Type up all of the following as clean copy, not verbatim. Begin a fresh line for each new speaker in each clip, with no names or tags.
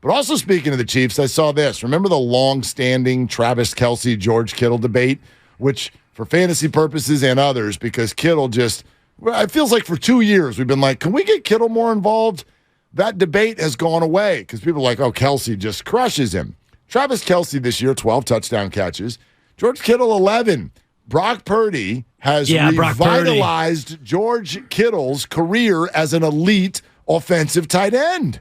But also speaking of the Chiefs, I saw this. Remember the long-standing Travis Kelce, George Kittle debate, which for fantasy purposes and others, because Kittle it feels like for 2 years we've been like, can we get Kittle more involved? That debate has gone away because people are like, oh, Kelce just crushes him. Travis Kelce this year, 12 touchdown catches. George Kittle, 11. Brock Purdy has revitalized George Kittle's career as an elite offensive tight end.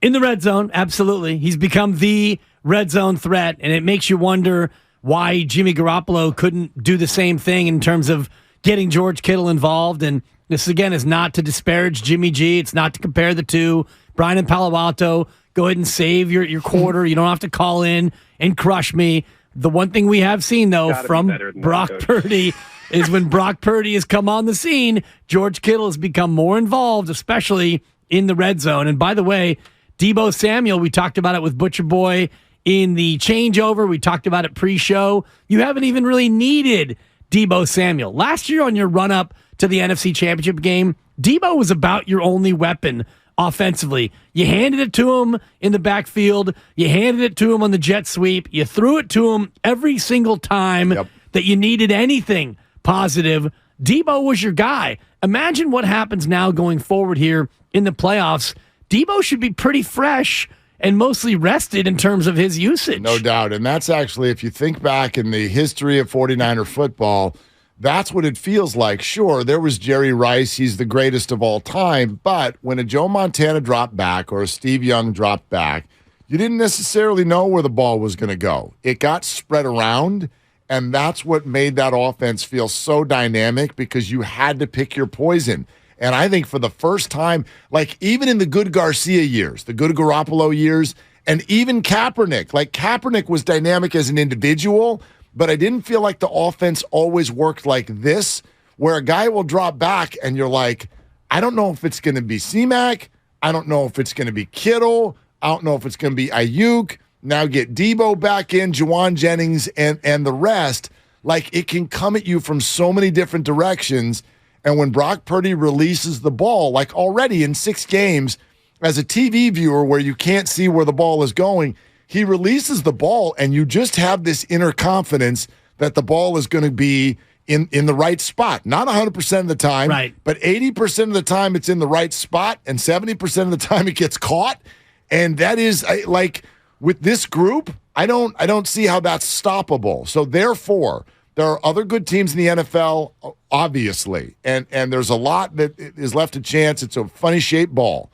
In the red zone, absolutely. He's become the red zone threat, and it makes you wonder why Jimmy Garoppolo couldn't do the same thing in terms of getting George Kittle involved. And this, again, is not to disparage Jimmy G. It's not to compare the two. Brian and Palo Alto, go ahead and save your quarter. You don't have to call in and crush me. The one thing we have seen, though, from Brock Purdy is when Brock Purdy has come on the scene, George Kittle has become more involved, especially in the red zone. And by the way, Deebo Samuel, we talked about it with Butcher Boy in the changeover. We talked about it pre-show. You haven't even really needed Deebo Samuel. Last year on your run-up to the NFC Championship game, Deebo was about your only weapon offensively. You handed it to him in the backfield. You handed it to him on the jet sweep. You threw it to him every single time that you needed anything positive. Deebo was your guy. Imagine what happens now going forward here in the playoffs. Deebo should be pretty fresh and mostly rested in terms of his usage.
No doubt. And that's actually, if you think back in the history of 49er football, that's what it feels like. Sure, there was Jerry Rice. He's the greatest of all time. But when a Joe Montana dropped back or a Steve Young dropped back, you didn't necessarily know where the ball was going to go. It got spread around, and that's what made that offense feel so dynamic because you had to pick your poison. And I think for the first time, like even in the good Garcia years, the good Garoppolo years, and even Kaepernick, like Kaepernick was dynamic as an individual, but I didn't feel like the offense always worked like this, where a guy will drop back and you're like, I don't know if it's going to be C-Mac. I don't know if it's going to be Kittle. I don't know if it's going to be Ayuk. Now get Deebo back in, Juwan Jennings, and the rest. Like it can come at you from so many different directions. And when Brock Purdy releases the ball, like already in 6 games, as a TV viewer where you can't see where the ball is going, he releases the ball and you just have this inner confidence that the ball is going to be in the right spot. Not 100% of the time,
right,
but 80% of the time it's in the right spot and 70% of the time it gets caught. And that is like with this group, I don't see how that's stoppable. So therefore, there are other good teams in the NFL, obviously, and there's a lot that is left to chance. It's a funny-shaped ball.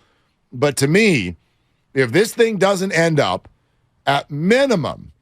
But to me, if this thing doesn't end up at minimum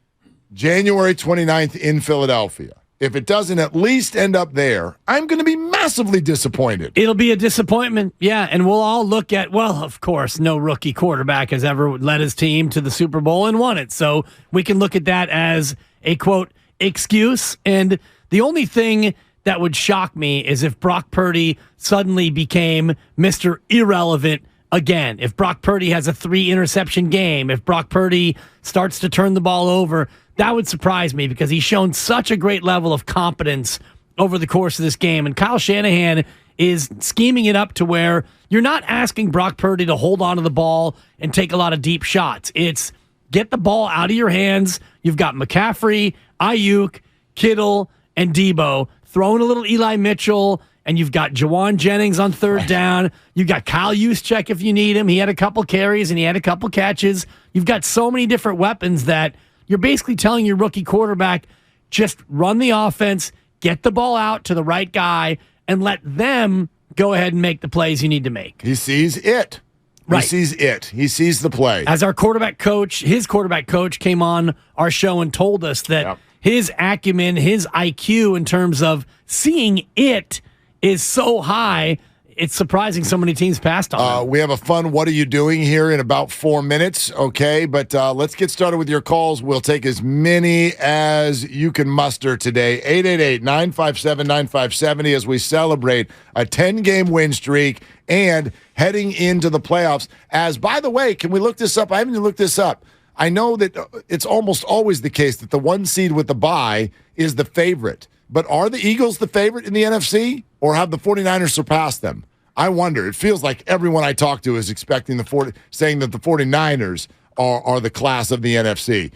January 29th in Philadelphia, if it doesn't at least end up there, I'm going to be massively disappointed.
It'll be a disappointment, yeah, and we'll all look at, well, of course, no rookie quarterback has ever led his team to the Super Bowl and won it, so we can look at that as a, quote, excuse. And the only thing that would shock me is if Brock Purdy suddenly became Mr. Irrelevant again. If Brock Purdy has a 3-interception game, if Brock Purdy starts to turn the ball over, that would surprise me because he's shown such a great level of competence over the course of this game. And Kyle Shanahan is scheming it up to where you're not asking Brock Purdy to hold on to the ball and take a lot of deep shots. It's get the ball out of your hands. You've got McCaffrey, Ayuk, Kittle, and Deebo. Throw in a little Eli Mitchell, and you've got Juwan Jennings on third down. You've got Kyle Juszczyk if you need him. He had a couple carries, and he had a couple catches. You've got so many different weapons that you're basically telling your rookie quarterback, just run the offense, get the ball out to the right guy, and let them go ahead and make the plays you need to make.
He sees it. Right. He sees it. He sees the play.
As our quarterback coach, his quarterback coach came on our show and told us that his acumen, his IQ in terms of seeing it is so high, it's surprising so many teams passed on him.
We have a fun What Are You Doing here in about 4 minutes, okay? But let's get started with your calls. We'll take as many as you can muster today. 888-957-9570 as we celebrate a 10-game win streak and heading into the playoffs. As, by the way, can we look this up? I haven't even looked this up. I know that it's almost always the case that the 1 seed with the bye is the favorite. But are the Eagles the favorite in the NFC, or have the 49ers surpassed them? I wonder. It feels like everyone I talk to is expecting saying that the 49ers are the class of the NFC.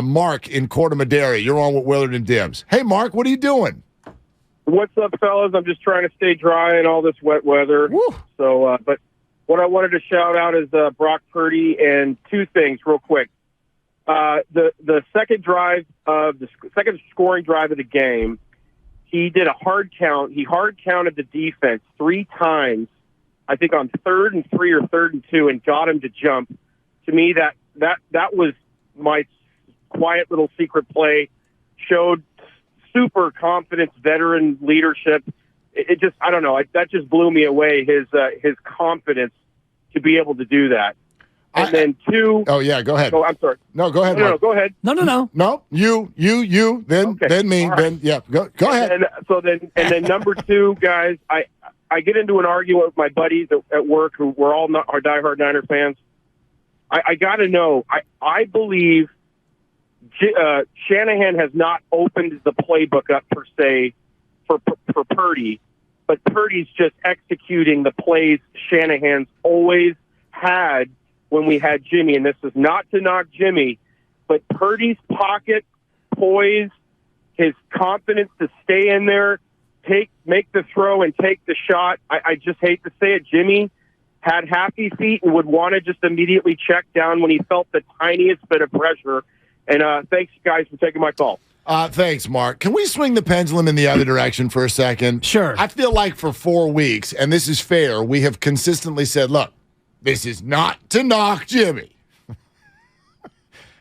Mark in Corte Madera, you're on with Willard and Dibs. Hey, Mark, what are you doing?
What's up, fellas? I'm just trying to stay dry in all this wet weather.
Woo.
So, but what I wanted to shout out is Brock Purdy, and two things real quick. The second second scoring drive of the game, he did a hard count. He hard counted the defense 3 times, I think on 3rd and 3 or 3rd and 2, and got him to jump. To me, that was my quiet little secret play. Showed super confidence, veteran leadership. It just, I don't know, that just blew me away, his confidence to be able to do that. And then 2.
Oh, yeah, go ahead.
Oh, I'm sorry.
No, go ahead.
No, go ahead.
No.
No, you, then me,
right.
then, yeah, go ahead.
And then number 2, guys, I get into an argument with my buddies at work who were all our diehard Niner fans. I got to know, I believe Shanahan has not opened the playbook up per se for Purdy, but Purdy's just executing the plays Shanahan's always had when we had Jimmy. And this is not to knock Jimmy, but Purdy's pocket poise, his confidence to stay in there, make the throw and take the shot. I just hate to say it, Jimmy had happy feet and would want to just immediately check down when he felt the tiniest bit of pressure. And thanks, guys, for taking my call.
Thanks, Mark. Can we swing the pendulum in the other direction for a second?
Sure.
I feel like for 4 weeks, and this is fair, we have consistently said, look, this is not to knock Jimmy.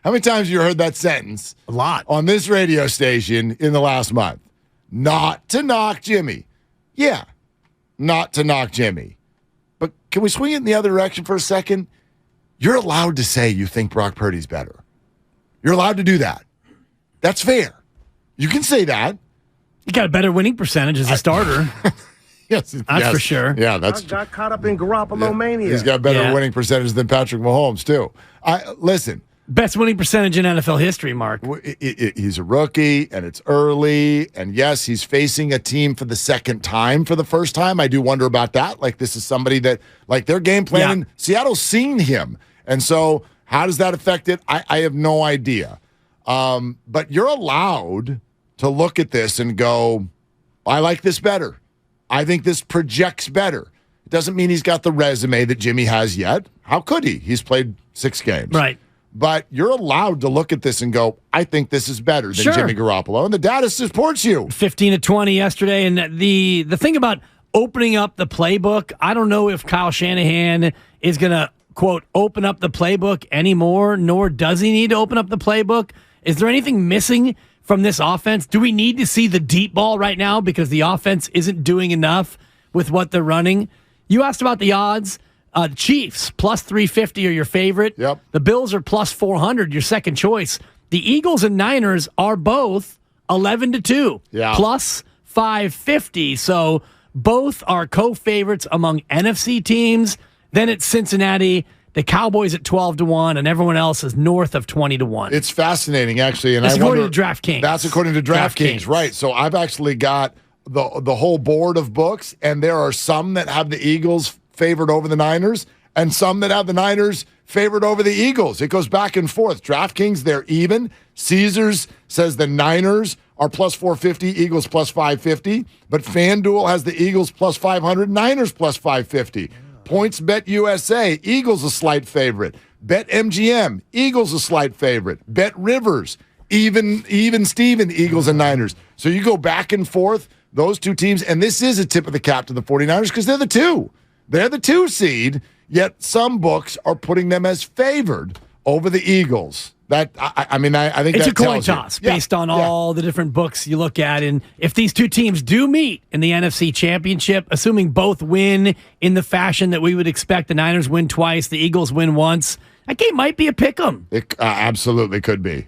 How many times have you heard that sentence?
A lot.
On this radio station in the last month. Not to knock Jimmy. Yeah, not to knock Jimmy. But can we swing it in the other direction for a second? You're allowed to say you think Brock Purdy's better. You're allowed to do that. That's fair. You can say that.
You got a better winning percentage as a starter.
Yes,
That's for sure.
Yeah, that's
I got caught up in Garoppolo mania.
He's got better winning percentage than Patrick Mahomes, too. Listen.
Best winning percentage in NFL history, Mark.
He's a rookie, and it's early. And, yes, he's facing a team for the second time. For the first time, I do wonder about that. Like, this is somebody that, like, their game plan,
Yeah.
Seattle's seen him. And so how does that affect it? I have no idea. But you're allowed to look at this and go, I like this better. I think this projects better. It doesn't mean he's got the resume that Jimmy has yet. How could he? He's played 6 games.
Right.
But you're allowed to look at this and go, I think this is better than
Sure.
Jimmy Garoppolo. And the data supports you.
15-20 yesterday. And the thing about opening up the playbook, I don't know if Kyle Shanahan is going to, quote, open up the playbook anymore, nor does he need to open up the playbook. Is there anything missing from this offense? Do we need to see the deep ball right now because the offense isn't doing enough with what they're running? You asked about the odds. The Chiefs, plus 350 are your favorite.
Yep.
The Bills are plus 400, your second choice. The Eagles and Niners are both 11-2,
Yeah.
plus 550. So both are co-favorites among NFC teams. Then it's Cincinnati, the Cowboys at 12-1, and everyone else is north of 20-1.
It's fascinating, actually. And
That's
I
according
wonder,
to DraftKings.
That's according to DraftKings,
DraftKings.
right. So I've actually got the whole board of books, and there are some that have the Eagles favored over the Niners, and some that have the Niners favored over the Eagles. It goes back and forth. DraftKings, they're even. Caesars says the Niners are plus 450, Eagles plus 550, but FanDuel has the Eagles plus 500, Niners plus 550. Points Bet USA, Eagles a slight favorite. Bet MGM, Eagles a slight favorite. Bet Rivers, even Steven, Eagles and Niners. So you go back and forth, those two teams, and this is a tip of the cap to the 49ers because they're the 2. They're the 2 seed, yet some books are putting them as favored over the Eagles. That I think
it's
that
a coin
tells you.
toss based on all the different books you look at. And if these two teams do meet in the NFC Championship, assuming both win in the fashion that we would expect, the Niners win twice, the Eagles win once, that game might be a pick 'em.
It absolutely could be.